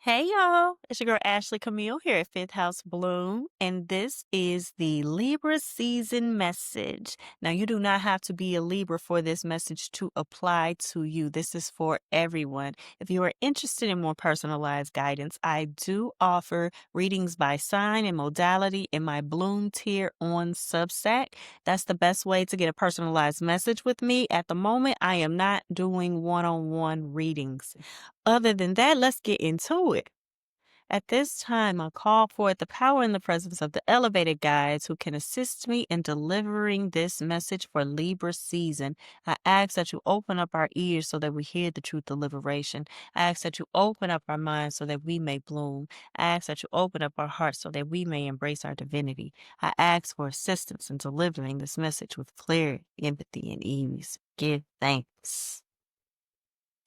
Hey y'all, it's your girl Ashley Camille here at Fifth House Bloom, and this is the Libra season message. Now, you do not have to be a Libra for this message to apply to you. This is for everyone. If you are interested in more personalized guidance, I do offer readings by sign and modality in my Bloom tier on Substack. That's the best way to get a personalized message with me. At the moment, I am not doing one-on-one readings. Other than that, let's get into it. At this time, I call forth the power and the presence of the elevated guides who can assist me in delivering this message for Libra season. I ask that you open up our ears so that we hear the truth of liberation. I ask that you open up our minds so that we may bloom. I ask that you open up our hearts so that we may embrace our divinity. I ask for assistance in delivering this message with clarity, empathy, and ease. Give thanks.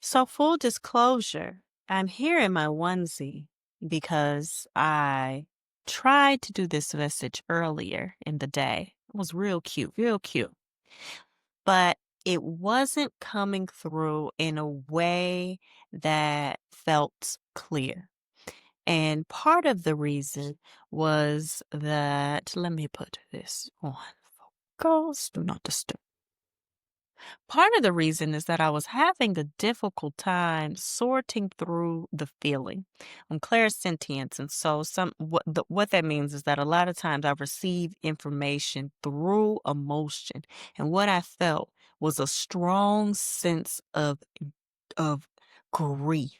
So, full disclosure, I'm here in my onesie because I tried to do this message earlier in the day. It was real cute, real cute. But it wasn't coming through in a way that felt clear. And part of the reason was that, let me put this on focus, do not disturb. Part of the reason is that I was having a difficult time sorting through the feeling. I'm clairsentience, and so what that means is that a lot of times I receive information through emotion, and what I felt was a strong sense of grief,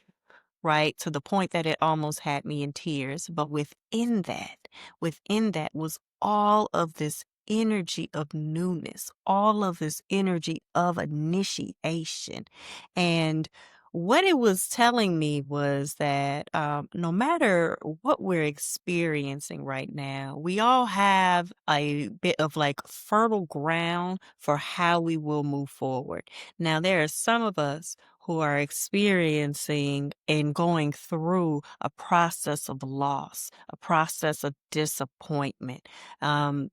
right? To the point that it almost had me in tears. But within that was all of this energy of newness, all of this energy of initiation. And what it was telling me was that no matter what we're experiencing right now, we all have a bit of like fertile ground for how we will move forward. Now, there are some of us who are experiencing and going through a process of loss, a process of disappointment,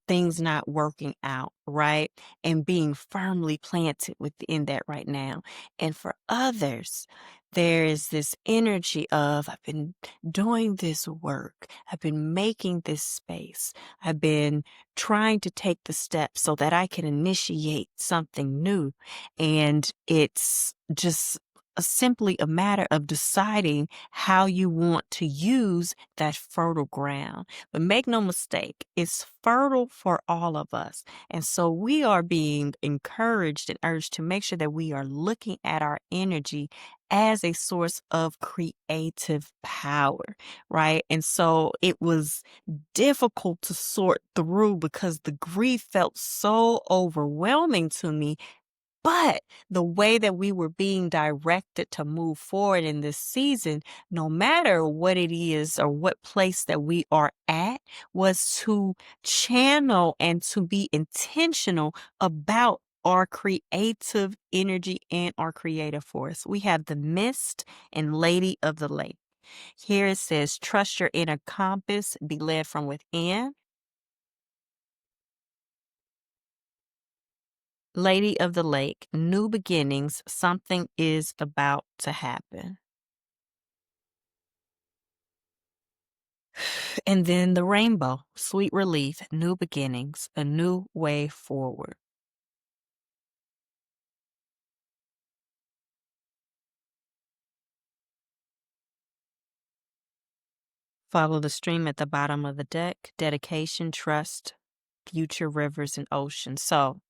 things not working out, right? And being firmly planted within that right now. And for others, there is this energy of, I've been doing this work, I've been making this space, I've been trying to take the steps so that I can initiate something new. And it's just simply a matter of deciding how you want to use that fertile ground. But make no mistake, it's fertile for all of us. And so we are being encouraged and urged to make sure that we are looking at our energy as a source of creative power, right? And so it was difficult to sort through because the grief felt so overwhelming to me, but the way that we were being directed to move forward in this season, no matter what it is or what place that we are at, was to channel and to be intentional about our creative energy and our creative force. We have the Mist and Lady of the Lake. Here it says, trust your inner compass, be led from within. Lady of the Lake, new beginnings, something is about to happen. And then the rainbow, sweet relief, new beginnings, a new way forward. Follow the stream at the bottom of the deck, dedication, trust, future rivers and oceans. So,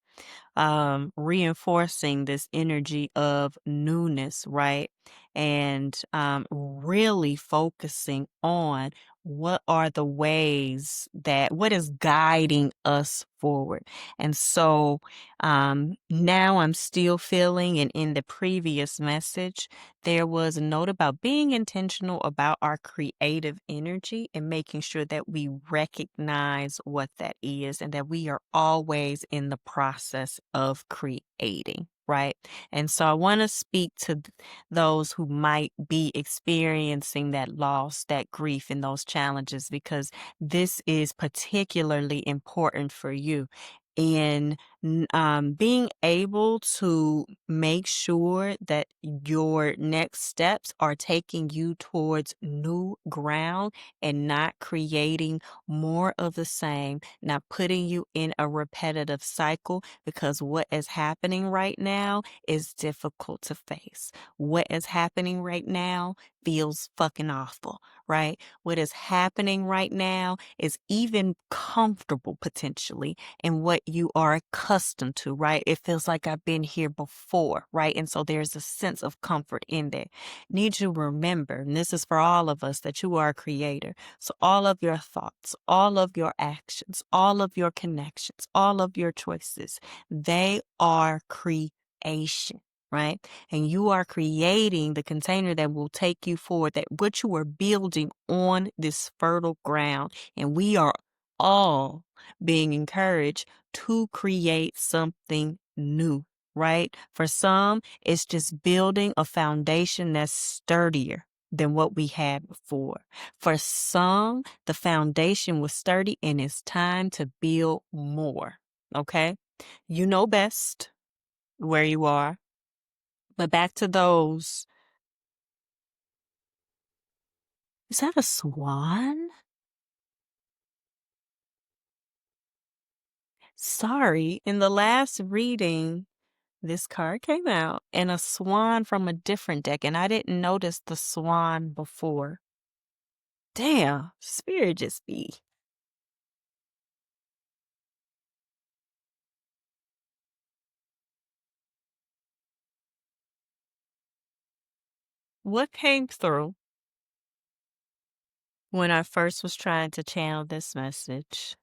reinforcing this energy of newness, right? And really focusing on what is guiding us forward. And so now I'm still feeling, and in the previous message, there was a note about being intentional about our creative energy and making sure that we recognize what that is and that we are always in the process of creating. Right. And so I want to speak to those who might be experiencing that loss, that grief, and those challenges, because this is particularly important for you. In being able to make sure that your next steps are taking you towards new ground and not creating more of the same, not putting you in a repetitive cycle, because what is happening right now is difficult to face. What is happening right now feels fucking awful, right? What is happening right now is even comfortable potentially in what you are accustomed to, right? It feels like I've been here before, right? And so there's a sense of comfort in there. Need you to remember, and this is for all of us, that you are a creator. So all of your thoughts, all of your actions, all of your connections, all of your choices, they are creation. Right? And you are creating the container that will take you forward, that what you are building on this fertile ground. And we are all being encouraged to create something new, right? For some, it's just building a foundation that's sturdier than what we had before. For some, the foundation was sturdy and it's time to build more, okay? You know best where you are. But back to those. Is that a swan? Sorry, in the last reading, this card came out and a swan from a different deck, and I didn't notice the swan before. Damn, spirit just be. What came through when I first was trying to channel this message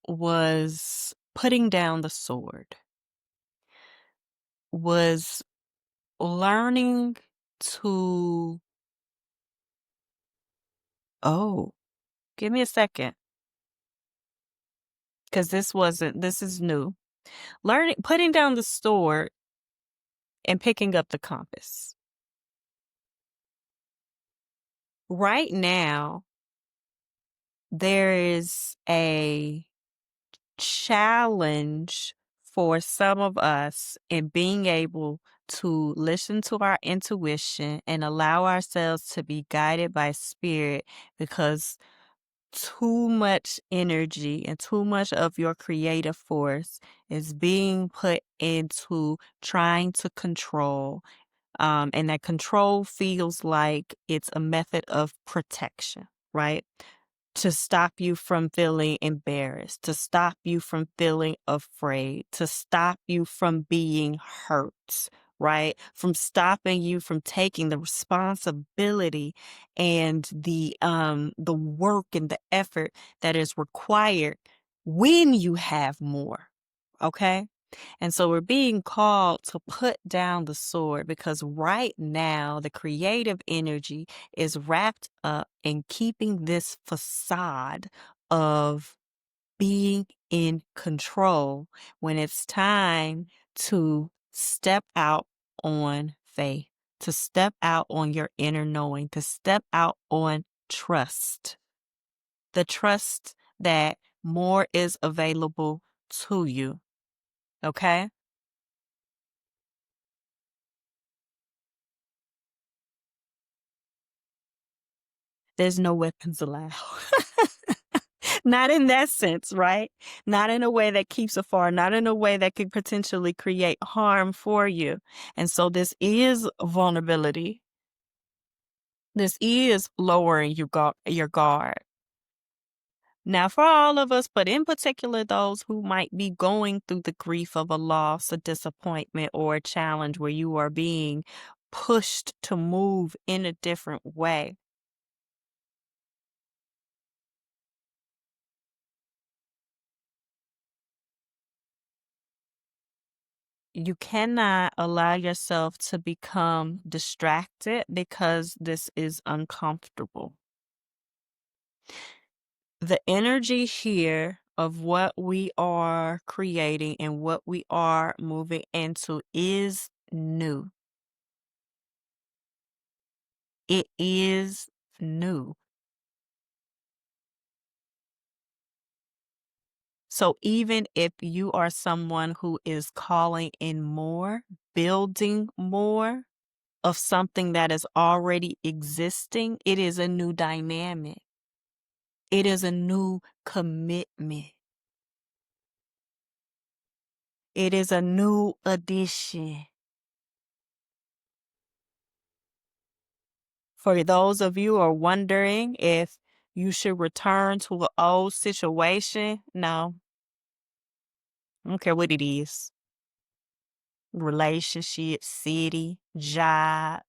was putting down the sword, was learning to, oh, give me a second, because this is new. Putting down the sword and picking up the compass. Right now, there is a challenge for some of us in being able to listen to our intuition and allow ourselves to be guided by spirit, because too much energy and too much of your creative force is being put into trying to control. And that control feels like it's a method of protection, right? To stop you from feeling embarrassed, to stop you from feeling afraid, to stop you from being hurt, right? From stopping you from taking the responsibility and the work and the effort that is required when you have more. Okay? And so we're being called to put down the sword, because right now the creative energy is wrapped up in keeping this facade of being in control, when it's time to step out on faith, to step out on your inner knowing, to step out on trust. The trust that more is available to you. Okay? There's no weapons allowed. Not in that sense, right? Not in a way that keeps afar, not in a way that could potentially create harm for you. And so this is vulnerability. This is lowering your guard. Now, for all of us, but in particular those who might be going through the grief of a loss, a disappointment, or a challenge where you are being pushed to move in a different way. You cannot allow yourself to become distracted because this is uncomfortable. The energy here of what we are creating and what we are moving into is new. It is new. So even if you are someone who is calling in more, building more of something that is already existing, it is a new dynamic. It is a new commitment. It is a new addition. For those of you who are wondering if you should return to an old situation, no. I don't care what it is. Relationship, city, job.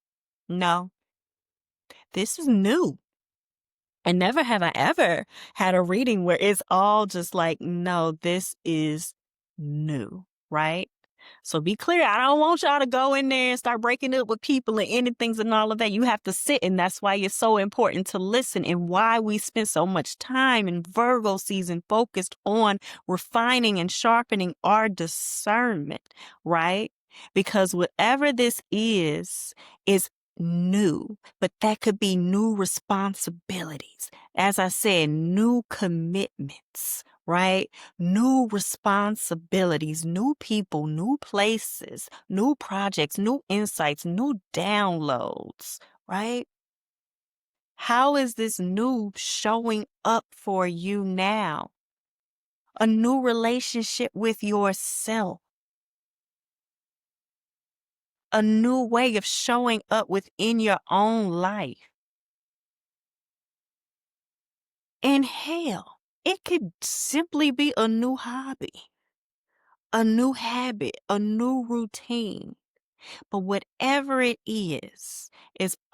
No, this is new. And never have I ever had a reading where it's all just like, no, this is new, right? So be clear. I don't want y'all to go in there and start breaking up with people and ending things and all of that. You have to sit, and that's why it's so important to listen and why we spend so much time in Virgo season focused on refining and sharpening our discernment, right? Because whatever this is new, but that could be new responsibilities. As I said, new commitments, right? New responsibilities, new people, new places, new projects, new insights, new downloads, right? How is this new showing up for you now? A new relationship with yourself, a new way of showing up within your own life. And hell, it could simply be a new hobby, a new habit, a new routine. But whatever it is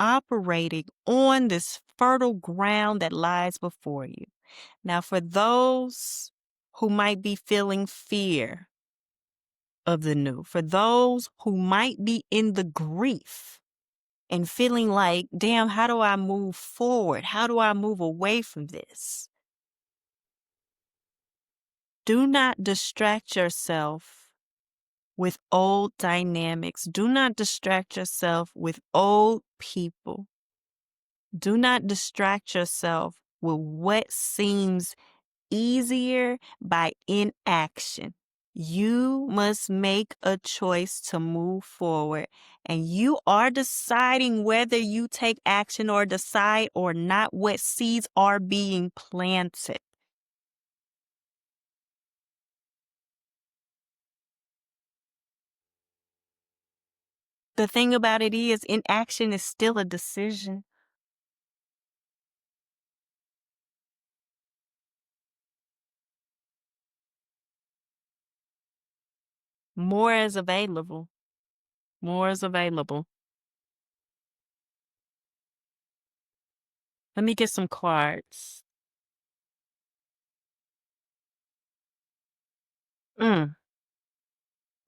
operating on this fertile ground that lies before you. Now, for those who might be feeling fear of the new, for those who might be in the grief and feeling like, damn, how do I move forward? How do I move away from this? Do not distract yourself with old dynamics. Do not distract yourself with old people. Do not distract yourself with what seems easier by inaction. You must make a choice to move forward, and you are deciding whether you take action or decide or not. What seeds are being planted. The thing about it is, inaction is still a decision. More is available. More is available. Let me get some cards.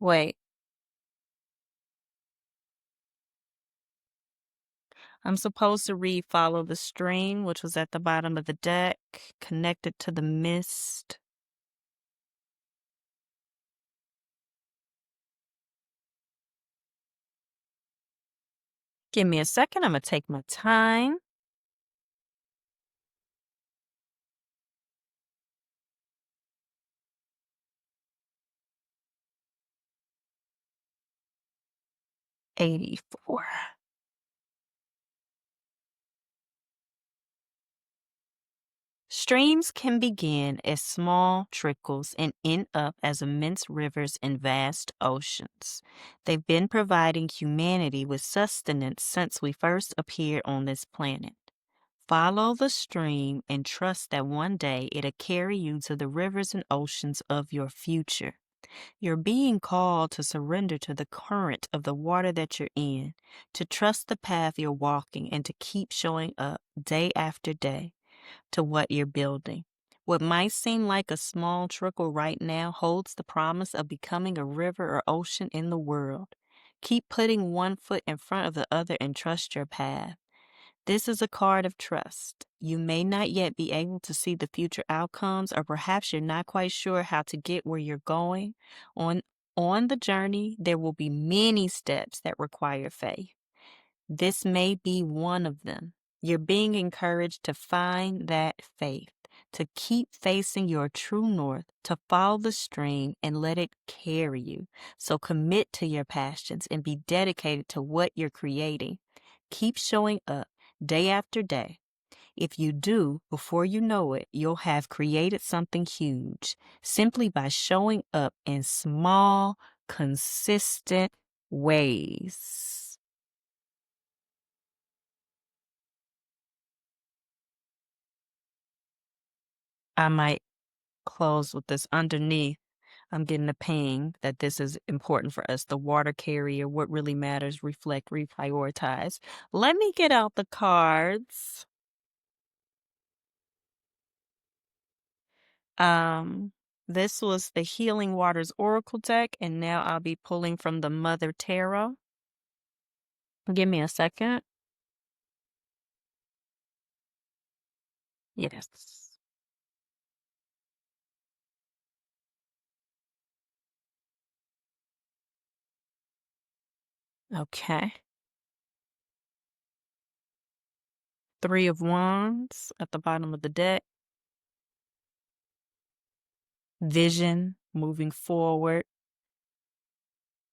Wait, I'm supposed to read Follow the Stream, which was at the bottom of the deck, connected to the mist. Give me a second. I'm going to take my time. $84. Streams can begin as small trickles and end up as immense rivers and vast oceans. They've been providing humanity with sustenance since we first appeared on this planet. Follow the stream and trust that one day it'll carry you to the rivers and oceans of your future. You're being called to surrender to the current of the water that you're in, to trust the path you're walking, and to keep showing up day after day to what you're building. What might seem like a small trickle right now holds the promise of becoming a river or ocean in the world. Keep putting one foot in front of the other and trust your path. This is a card of trust. You may not yet be able to see the future outcomes, or perhaps you're not quite sure how to get where you're going. On the journey, there will be many steps that require faith. This may be one of them. You're being encouraged to find that faith. to keep facing your true north, to follow the stream and let it carry you. So commit to your passions and be dedicated to what you're creating. Keep showing up day after day. If you do, before you know it, you'll have created something huge simply by showing up in small, consistent ways. I might close with this underneath. I'm getting a ping that this is important for us. The water carrier, what really matters, reflect, reprioritize. Let me get out the cards. Um, this was the Healing Waters Oracle deck, and now I'll be pulling from the Mother Tarot. Give me a second. Yes. Okay. Three of Wands at the bottom of the deck. Vision, moving forward.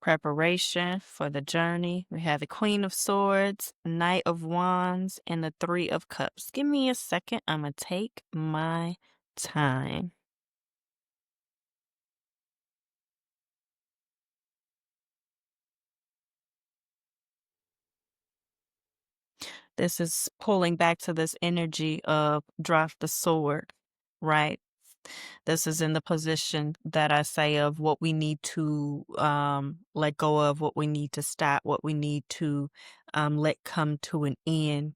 Preparation for the journey. We have the Queen of Swords, Knight of Wands, and the Three of Cups. Give me a second. I'm going to take my time. This is pulling back to this energy of drop the sword, right? This is in the position that I say of what we need to let go of, what we need to stop, what we need to let come to an end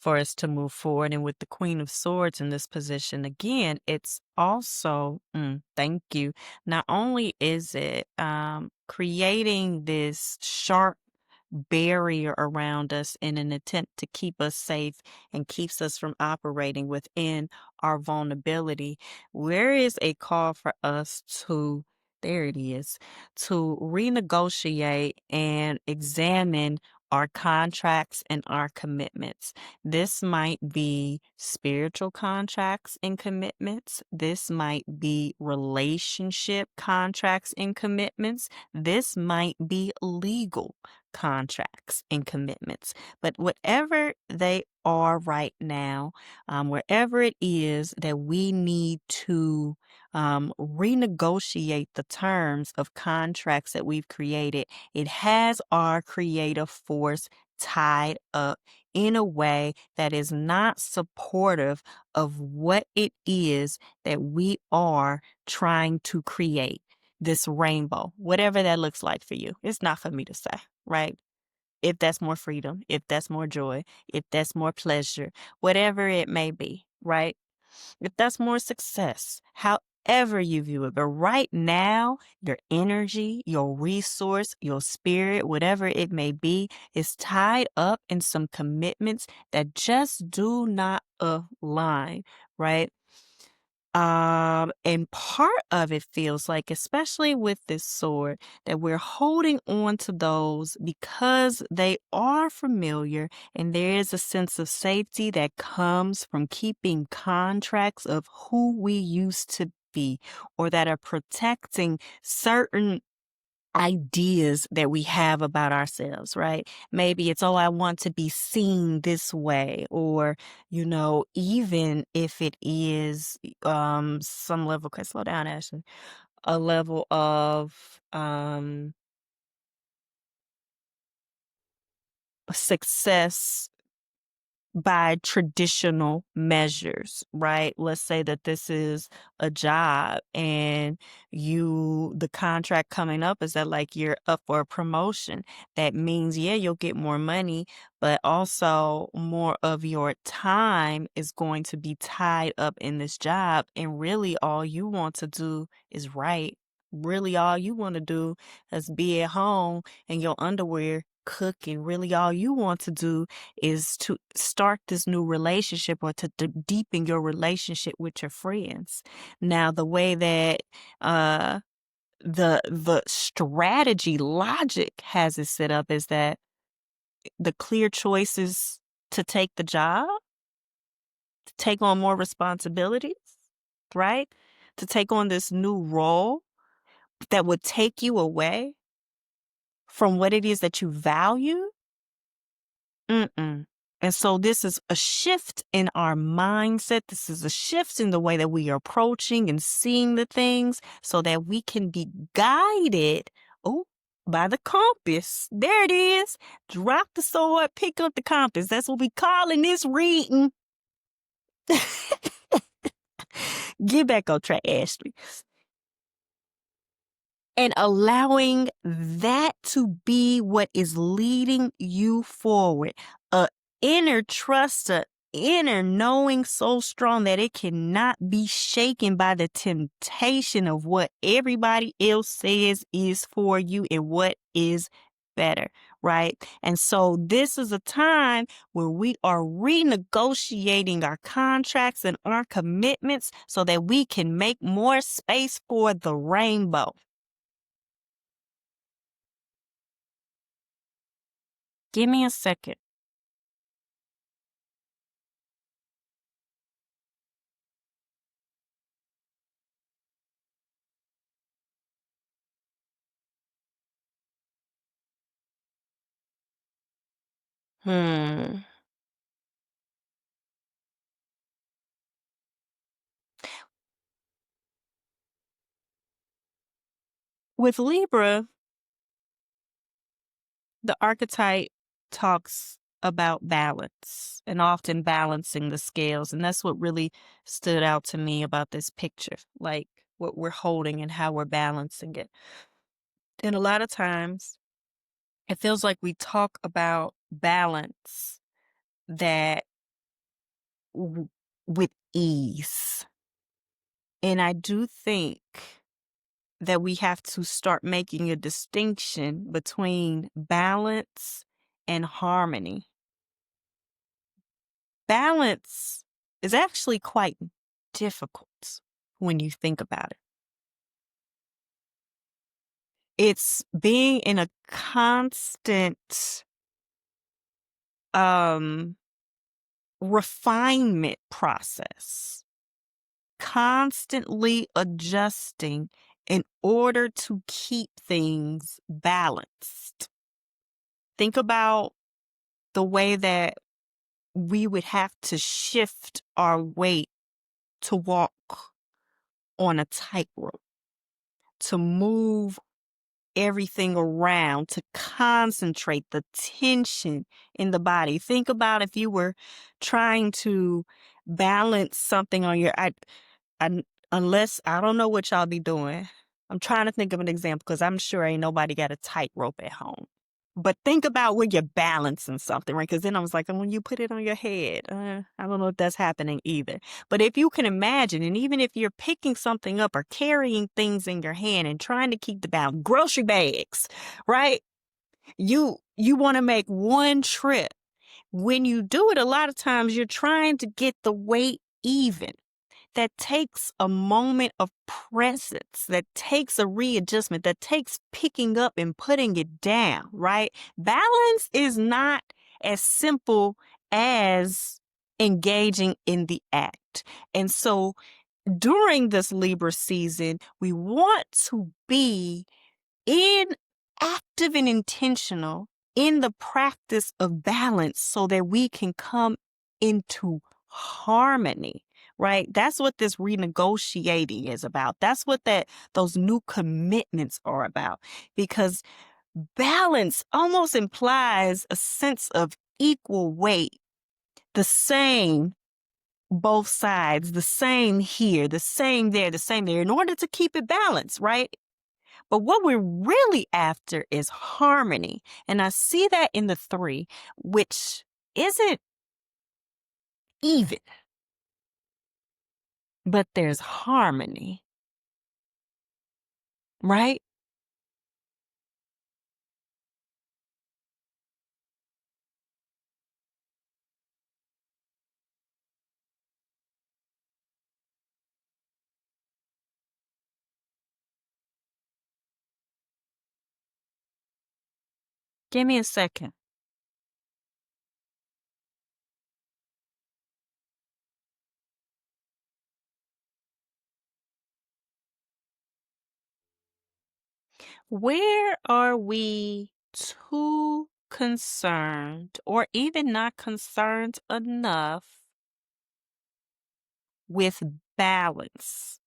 for us to move forward. And with the Queen of Swords in this position, again, it's also, thank you. Not only is it creating this sharp barrier around us in an attempt to keep us safe and keeps us from operating within our vulnerability, there is a call for us to, there it is, to renegotiate and examine our contracts and our commitments. This might be spiritual contracts and commitments. This might be relationship contracts and commitments. This might be legal contracts and commitments. But whatever they are right now, wherever it is that we need to renegotiate the terms of contracts that we've created, it has our creative force tied up in a way that is not supportive of what it is that we are trying to create. This rainbow, whatever that looks like for you. It's not for me to say, right? If that's more freedom, if that's more joy, if that's more pleasure, whatever it may be, right? If that's more success, however you view it. But right now, your energy, your resource, your spirit, whatever it may be, is tied up in some commitments that just do not align, right? And part of it feels like, especially with this sword, that we're holding on to those because they are familiar and there is a sense of safety that comes from keeping contracts of who we used to be or that are protecting certain ideas that we have about ourselves, right? Maybe it's, oh, I want to be seen this way, or, even if it is some level, okay, slow down, Ashley, a level of success by traditional measures, right? Let's say that this is a job and the contract coming up is that like you're up for a promotion. That means, yeah, you'll get more money, but also more of your time is going to be tied up in this job. And really all you want to do is write. Really all you want to do is be at home in your underwear cooking. Really all you want to do is to start this new relationship or to deepen your relationship with your friends. Now, the way that the strategy logic has it set up is that the clear choice is to take the job, to take on more responsibilities, right? To take on this new role that would take you away from what it is that you value. Mm-mm. And so this is a shift in our mindset. This is a shift in the way that we are approaching and seeing the things so that we can be guided, oh, by the compass. There it is. Drop the sword, pick up the compass. That's what we call in this reading. Get back on track, Ashley. And allowing that to be what is leading you forward. A inner trust, a inner knowing so strong that it cannot be shaken by the temptation of what everybody else says is for you and what is better, right? And so this is a time where we are renegotiating our contracts and our commitments so that we can make more space for the rainbow. Give me a second. Hmm. With Libra, the archetype talks about balance and often balancing the scales. And that's what really stood out to me about this picture, like what we're holding and how we're balancing it. And a lot of times it feels like we talk about balance that with ease. And I do think that we have to start making a distinction between balance and harmony. Balance is actually quite difficult when you think about it. It's being in a constant refinement process, constantly adjusting in order to keep things balanced. Think about the way that we would have to shift our weight to walk on a tightrope, to move everything around, to concentrate the tension in the body. Think about if you were trying to balance something on unless I don't know what y'all be doing. I'm trying to think of an example because I'm sure ain't nobody got a tightrope at home. But think about when you're balancing something, right? Because then I was like, when you put it on your head, I don't know if that's happening either. But if you can imagine, and even if you're picking something up or carrying things in your hand and trying to keep the balance, grocery bags, right? You want to make one trip. When you do it, a lot of times you're trying to get the weight even. That takes a moment of presence, that takes a readjustment, that takes picking up and putting it down, right? Balance is not as simple as engaging in the act. And so during this Libra season, we want to be active and intentional in the practice of balance so that we can come into harmony, right? That's what this renegotiating is about. That's what those new commitments are about, because balance almost implies a sense of equal weight, the same both sides, the same here, the same there, in order to keep it balanced, right? But what we're really after is harmony. And I see that in the 3, which isn't even, but there's harmony, right? Give me a second. Where are we too concerned or even not concerned enough with balance?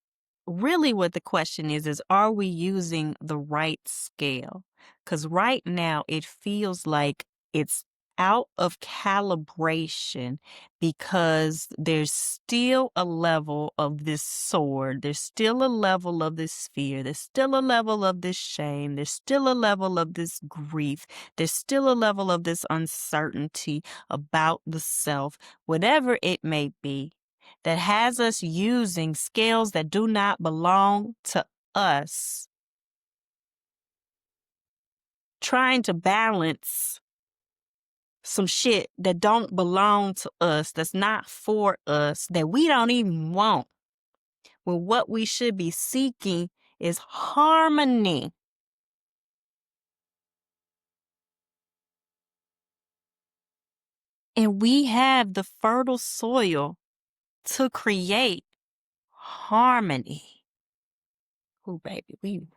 Really what the question is are we using the right scale? Because right now it feels like it's out of calibration because there's still a level of this sword. There's still a level of this fear. There's still a level of this shame. There's still a level of this grief. There's still a level of this uncertainty about the self, whatever it may be, that has us using scales that do not belong to us, trying to balance some shit that don't belong to us, that's not for us, that we don't even want. Well, what we should be seeking is harmony. And we have the fertile soil to create harmony. Oh, baby, we read.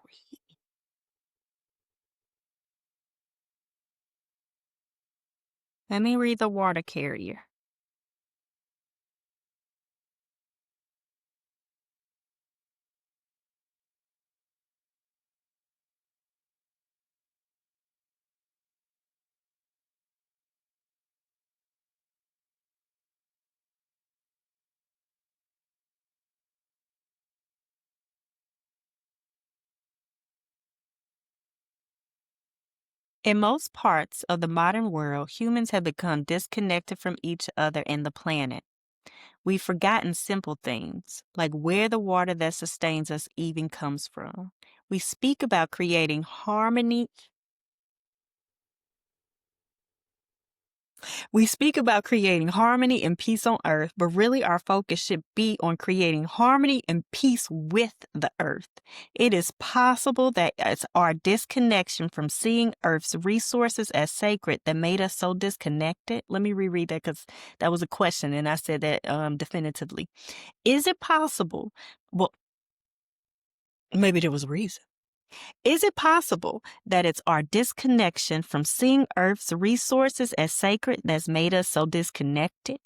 Let me read the water carrier. In most parts of the modern world, humans have become disconnected from each other and the planet. We've forgotten simple things, like where the water that sustains us even comes from. We speak about creating harmony. We speak about creating harmony and peace on earth, but really our focus should be on creating harmony and peace with the earth. It is possible that it's our disconnection from seeing earth's resources as sacred that made us so disconnected. Let me reread that because that was a question and I said that definitively. Is it possible? Well, maybe there was a reason. Is it possible that it's our disconnection from seeing Earth's resources as sacred that's made us so disconnected?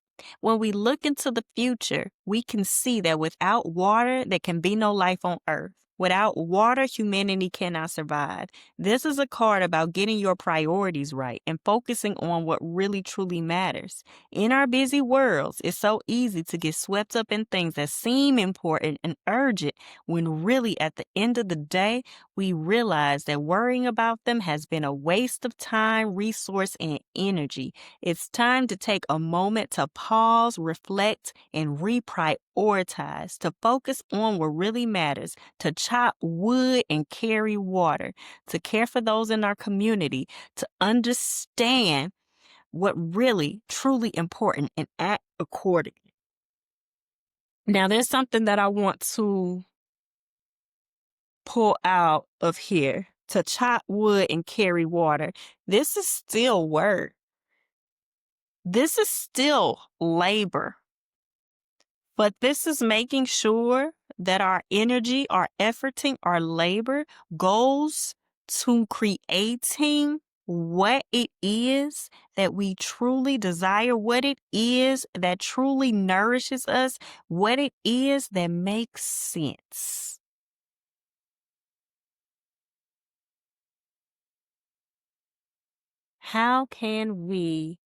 When we look into the future, we can see that without water, there can be no life on Earth. Without water, humanity cannot survive. This is a card about getting your priorities right and focusing on what really truly matters. In our busy worlds, it's so easy to get swept up in things that seem important and urgent when really at the end of the day, we realize that worrying about them has been a waste of time, resource, and energy. It's time to take a moment to pause, reflect, and reprioritize, to focus on what really matters, to chop wood and carry water, to care for those in our community, to understand what really, truly important and act accordingly. Now, there's something that I want to pull out of here. To chop wood and carry water. This is still work. This is still labor. But this is making sure that our energy, our efforting, our labor goes to creating what it is that we truly desire, what it is that truly nourishes us, what it is that makes sense. How can we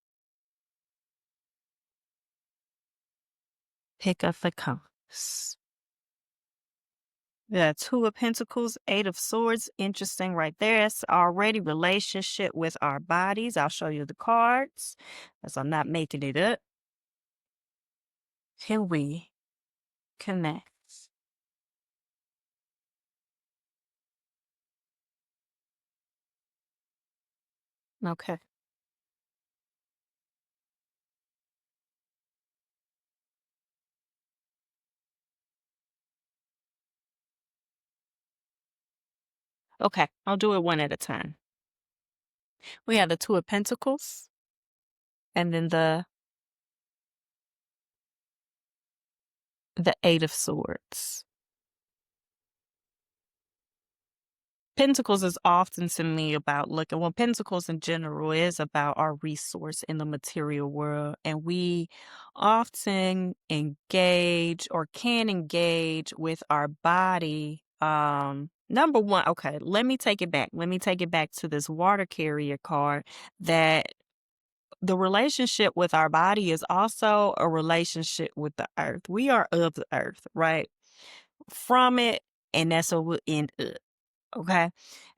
pick up the compass? The Two of Pentacles, Eight of Swords, interesting right there. It's already relationship with our bodies. I'll show you the cards as I'm not making it up. Can we connect? Okay. Okay, I'll do it one at a time. We have the Two of Pentacles and then the Eight of Swords. Pentacles is often to me about looking, well, Pentacles in general is about our resource in the material world. And we often engage or can engage with our body. Number one, okay, let me take it back. Let me take it back to this water carrier card, that the relationship with our body is also a relationship with the earth. We are of the earth, right? From it, and that's what we'll end up. Okay.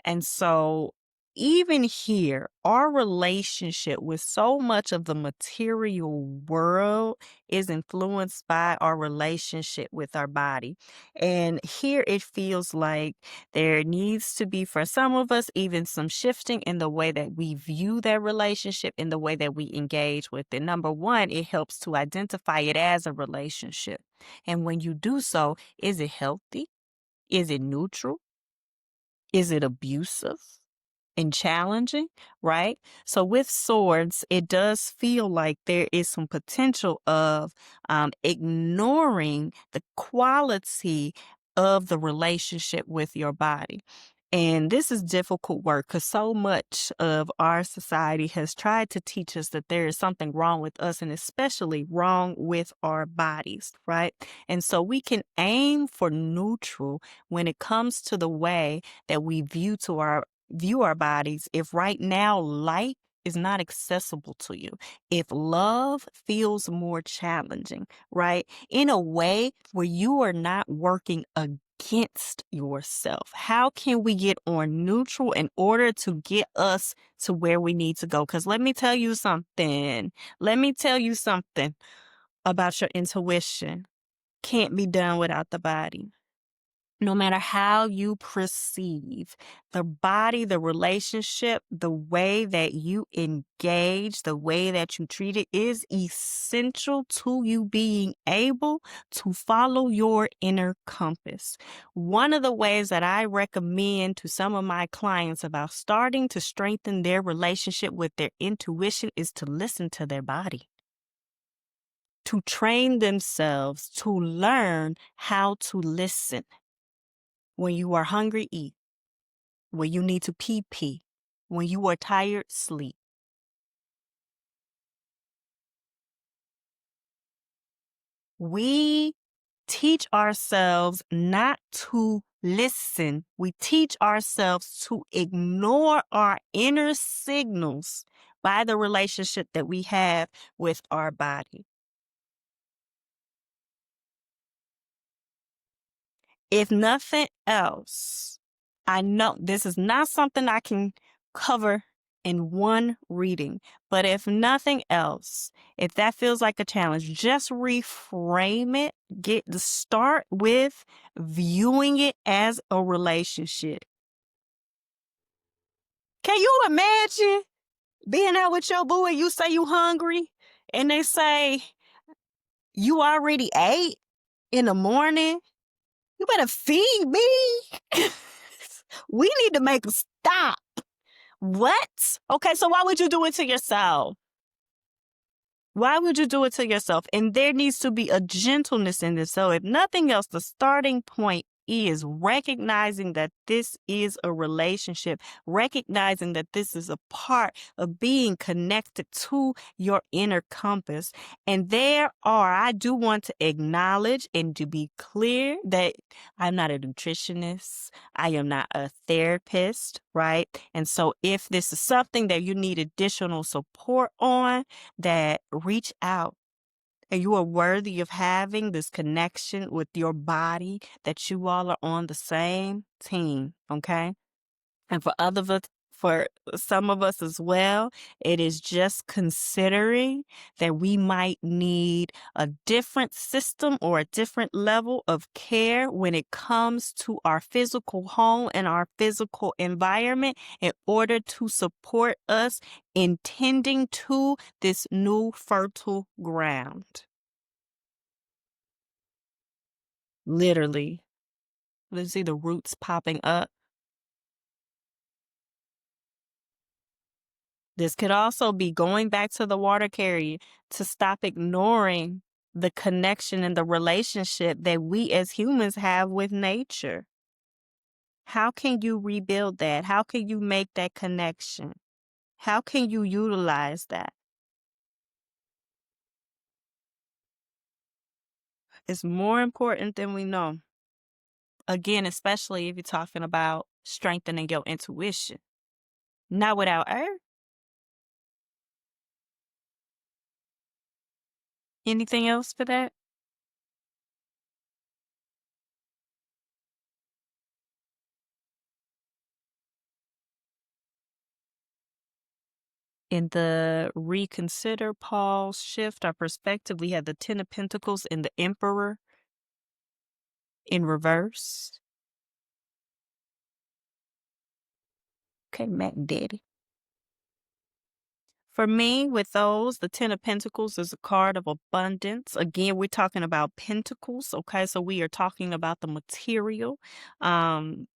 And so, even here, our relationship with so much of the material world is influenced by our relationship with our body. And here it feels like there needs to be, for some of us, even some shifting in the way that we view that relationship, in the way that we engage with it. Number one, it helps to identify it as a relationship. And when you do so, is it healthy? Is it neutral? Is it abusive and challenging, right? So with swords, it does feel like there is some potential of ignoring the quality of the relationship with your body. And this is difficult work because so much of our society has tried to teach us that there is something wrong with us, and especially wrong with our bodies, right? And so we can aim for neutral when it comes to the way that we view our bodies. If right now light is not accessible to you, if love feels more challenging, right? In a way where you are not working against yourself, how can we get on neutral in order to get us to where we need to go? Because let me tell you something. Let me tell you something about your intuition. Can't be done without the body. No matter how you perceive the body, the relationship, the way that you engage, the way that you treat it is essential to you being able to follow your inner compass. One of the ways that I recommend to some of my clients about starting to strengthen their relationship with their intuition is to listen to their body, to train themselves to learn how to listen. When you are hungry, eat. When you need to pee, pee. When you are tired, sleep. We teach ourselves not to listen. We teach ourselves to ignore our inner signals by the relationship that we have with our body. If nothing else, I know this is not something I can cover in one reading, but if nothing else, if that feels like a challenge, just reframe it. Start with viewing it as a relationship. Can you imagine being out with your boo and you say you hungry and they say you already ate in the morning? You better feed me. We need to make a stop. What? Okay, so why would you do it to yourself? Why would you do it to yourself? And there needs to be a gentleness in this. So if nothing else, the starting point is recognizing that this is a relationship, recognizing that this is a part of being connected to your inner compass. And I do want to acknowledge and to be clear that I'm not a nutritionist. I am not a therapist, right? And so if this is something that you need additional support on, that reach out. And you are worthy of having this connection with your body, that you all are on the same team, okay? And for some of us as well, it is just considering that we might need a different system or a different level of care when it comes to our physical home and our physical environment in order to support us in tending to this new fertile ground. Literally, let's see the roots popping up. This could also be going back to the water carrier to stop ignoring the connection and the relationship that we as humans have with nature. How can you rebuild that? How can you make that connection? How can you utilize that? It's more important than we know. Again, especially if you're talking about strengthening your intuition. Not without her. Anything else for that? In the reconsider, pause, shift our perspective, we have the Ten of Pentacles and the Emperor in reverse. Okay, Mac Daddy. For me, with those, the Ten of Pentacles is a card of abundance. Again, we're talking about pentacles, okay? So we are talking about the material.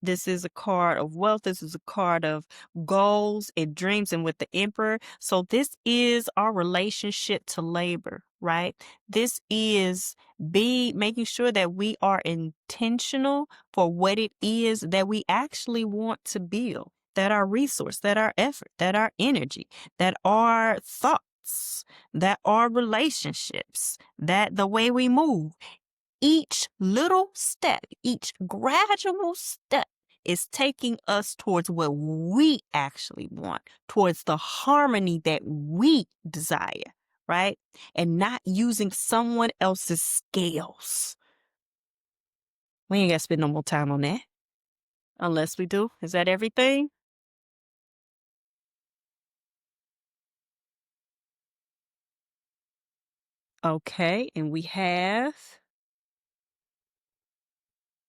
This is a card of wealth. This is a card of goals and dreams. And with the Emperor, so this is our relationship to labor, right? This is making sure that we are intentional for what it is that we actually want to build, that our resource, that our effort, that our energy, that are thoughts, that are relationships, that the way we move, each little step, each gradual step is taking us towards what we actually want, towards the harmony that we desire, right? And not using someone else's scales. We ain't got to spend no more time on that. Unless we do. Is that everything? Okay, and we have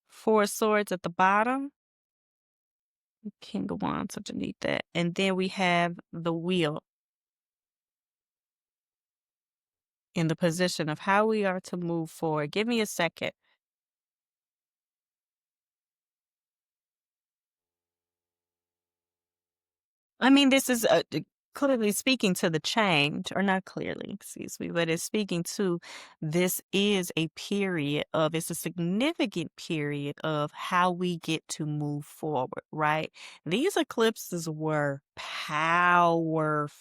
Four of Swords at the bottom. King of Wands underneath that. And then we have the Wheel in the position of how we are to move forward. Give me a second. I mean, this is clearly speaking to the change, or not clearly, excuse me, but it's speaking to this is a period of, it's a significant period of how we get to move forward, right? These eclipses were powerful.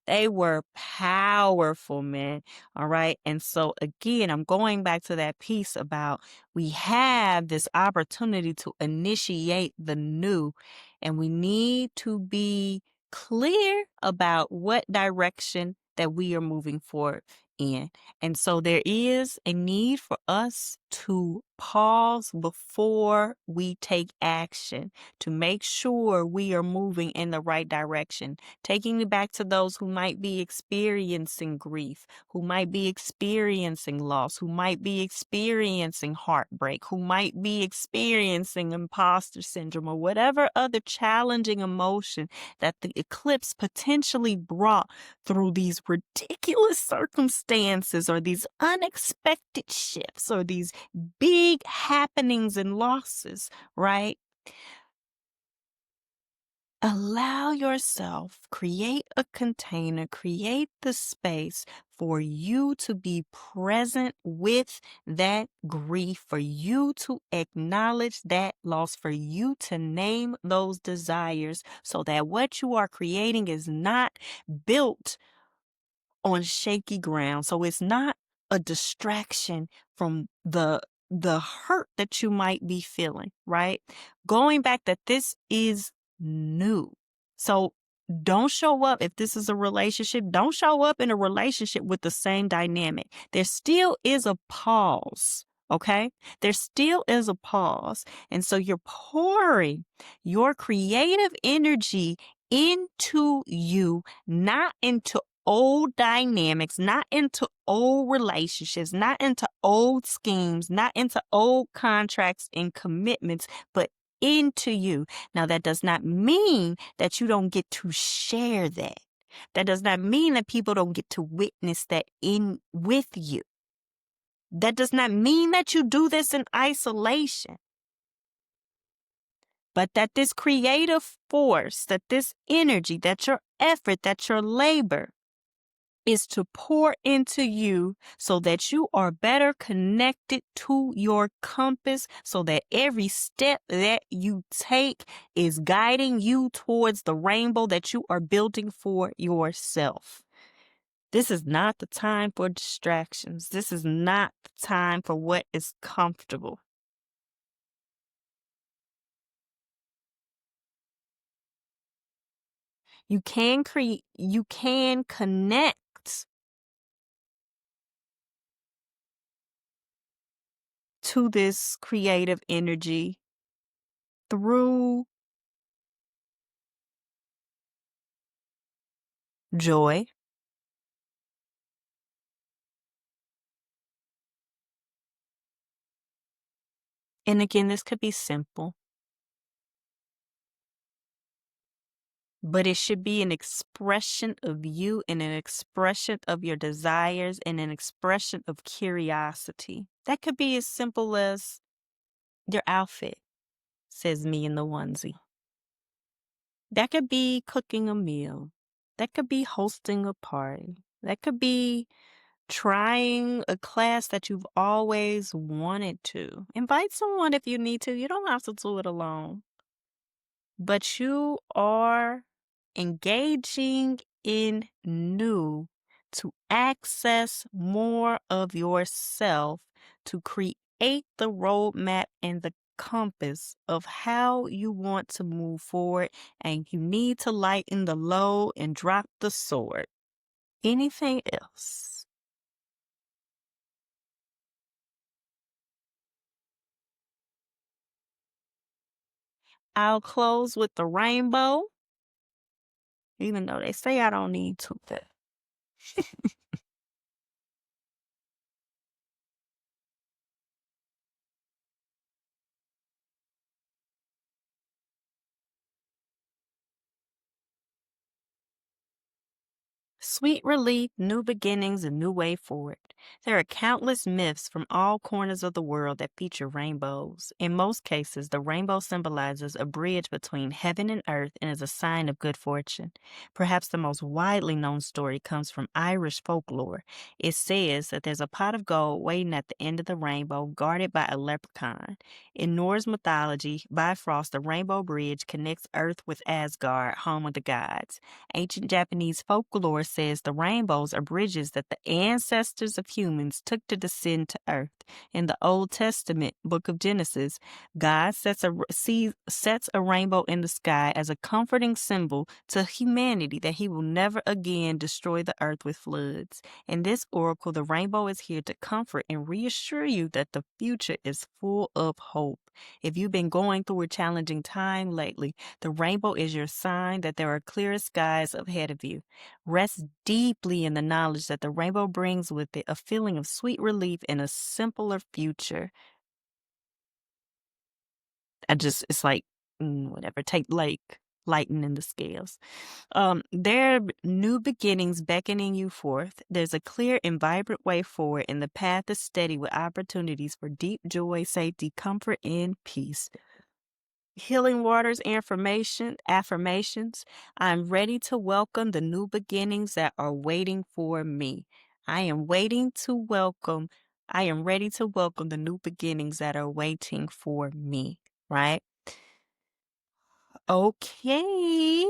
They were powerful, man. All right. And so, again, I'm going back to that piece about we have this opportunity to initiate the new. And we need to be clear about what direction that we are moving forward in. And so there is a need for us to pause before we take action to make sure we are moving in the right direction. Taking it back to those who might be experiencing grief, who might be experiencing loss, who might be experiencing heartbreak, who might be experiencing imposter syndrome, or whatever other challenging emotion that the eclipse potentially brought through these ridiculous circumstances or these unexpected shifts or these big happenings and losses, right? Allow yourself, create a container, create the space for you to be present with that grief, for you to acknowledge that loss, for you to name those desires so that what you are creating is not built on shaky ground. So it's not a distraction from the hurt that you might be feeling, right? Going back that this is new. So don't show up if this is a relationship. Don't show up in a relationship with the same dynamic. There still is a pause. Okay, there still is a pause. And so you're pouring your creative energy into you, not into old dynamics, not into old relationships, not into old schemes, not into old contracts and commitments, but into you. Now, that does not mean that you don't get to share that. That does not mean that people don't get to witness that in with you. That does not mean that you do this in isolation. But that this creative force, that this energy, that your effort, that your labor is to pour into you so that you are better connected to your compass, so that every step that you take is guiding you towards the rainbow that you are building for yourself. This is not the time for distractions. This is not the time for what is comfortable. You can connect to this creative energy through joy. And again, this could be simple, but it should be an expression of you and an expression of your desires and an expression of curiosity. That could be as simple as your outfit, says me in the onesie. That could be cooking a meal. That could be hosting a party. That could be trying a class that you've always wanted to. Invite someone if you need to. You don't have to do it alone. But you are engaging in new to access more of yourself, to create the roadmap and the compass of how you want to move forward, and you need to lighten the load and drop the sword. Anything else? I'll close with the rainbow, even though they say I don't need to. Sweet relief, new beginnings, a new way forward. There are countless myths from all corners of the world that feature rainbows. In most cases, the rainbow symbolizes a bridge between heaven and earth and is a sign of good fortune. Perhaps the most widely known story comes from Irish folklore. It says that there's a pot of gold waiting at the end of the rainbow, guarded by a leprechaun. In Norse mythology, Bifrost, the rainbow bridge, connects earth with Asgard, home of the gods. Ancient Japanese folklore says the rainbows are bridges that the ancestors of humans took to descend to earth. In the Old Testament book of Genesis, God sets a rainbow in the sky as a comforting symbol to humanity that he will never again destroy the earth with floods. In this oracle, the rainbow is here to comfort and reassure you that the future is full of hope. If you've been going through a challenging time lately, the rainbow is your sign that there are clearer skies ahead of you. Rest deeply in the knowledge that the rainbow brings with it a feeling of sweet relief and a simpler future. It's like, whatever, take like lightening the scales. There are new beginnings beckoning you forth. There's a clear and vibrant way forward, and the path is steady with opportunities for deep joy, safety, comfort, and peace. Healing Waters affirmations. I'm ready to welcome the new beginnings that are waiting for me. I am waiting to welcome. I am ready to welcome the new beginnings that are waiting for me, right? Okay.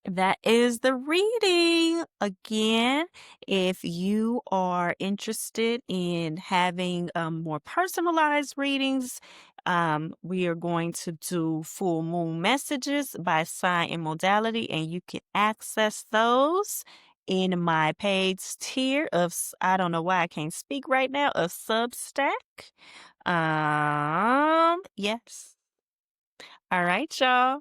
That is the reading. Again, if you are interested in having more personalized readings, we are going to do full moon messages by sign and modality, and you can access those in my paid tier of, I don't know why I can't speak right now, of Substack. Yes. All right, y'all.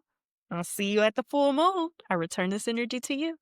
I'll see you at the full moon. I return this energy to you.